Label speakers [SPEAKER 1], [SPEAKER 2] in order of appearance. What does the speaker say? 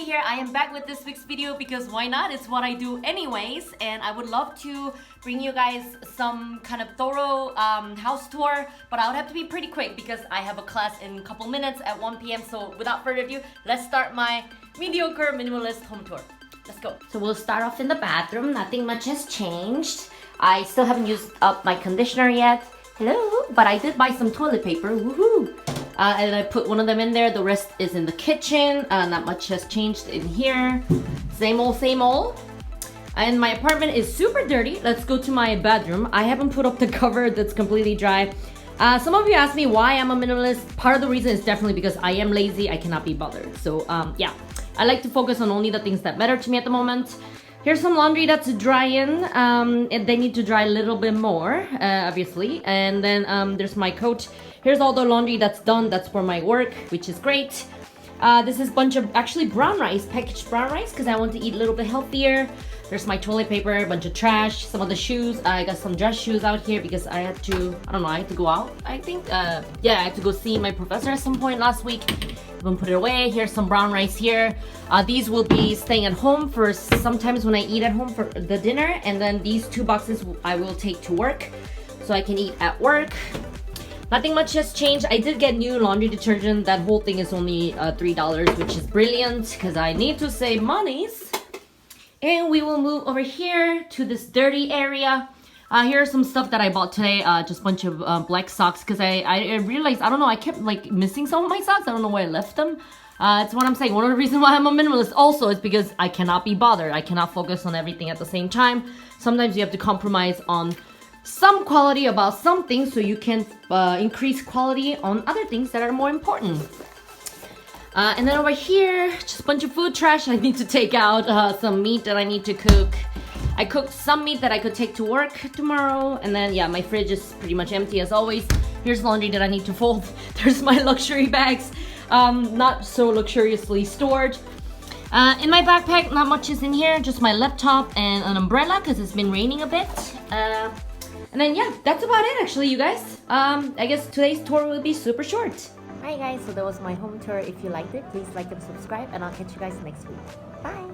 [SPEAKER 1] Abby here. I am back with this week's video because why not? It's what I do anyways, and I would love to bring you guys some kind of thorough house tour, but I would have to be pretty quick because I have a class in a couple minutes at 1 p.m. So without further ado, let's start my mediocre minimalist home tour. Let's go. So we'll start off in the bathroom. Nothing much has changed. I still haven't used up my conditioner yet. Hello, but I did buy some toilet paper. Woohoo! And I put one of them in there. The rest is in the kitchen. Not much has changed in here. Same old, same old. And my apartment is super dirty. Let's go to my bedroom. I haven't put up the cover that's completely dry. Some of you asked me why I'm a minimalist. Part of the reason is definitely because I am lazy. I cannot be bothered. So yeah, I like to focus on only the things that matter to me at the moment. Here's some laundry that's drying. And they need to dry a little bit more, obviously. And then there's my coat. Here's all the laundry that's done. That's for my work, which is great. This is a bunch of actually brown rice, packaged brown rice, because I want to eat a little bit healthier. There's my toilet paper, a bunch of trash, some of the shoes. I got some dress shoes out here because I had to, I don't know, I had to go out, I think. Yeah, I had to go see my professor at some point last week. I'm gonna put it away. Here's some brown rice here. These will be staying at home for sometimes when I eat at home for the dinner. And then these 2 boxes I will take to work so I can eat at work. Nothing much has changed. I did get new laundry detergent. That whole thing is only $3, which is brilliant because I need to save monies. And we will move over here to this dirty area. Here's some stuff that I bought today. Just a bunch of black socks because I realized, I don't know, I kept like missing some of my socks. I don't know where I left them. That's what I'm saying. One of the reasons why I'm a minimalist also is because I cannot be bothered. I cannot focus on everything at the same time. Sometimes you have to compromise on some quality about something so you can increase quality on other things that are more important. And then over here, just a bunch of food trash. I need to take out some meat that I need to cook. I cooked some meat that I could take to work tomorrow. And then, yeah, my fridge is pretty much empty as always. Here's laundry that I need to fold. There's my luxury bags, not so luxuriously stored. In my backpack, not much is in here. Just my laptop and an umbrella because it's been raining a bit. And then, yeah, that's about it actually, you guys. I guess today's tour will be super short. Alright guys, so that was my home tour. If you liked it, please like and subscribe, and I'll catch you guys next week. Bye!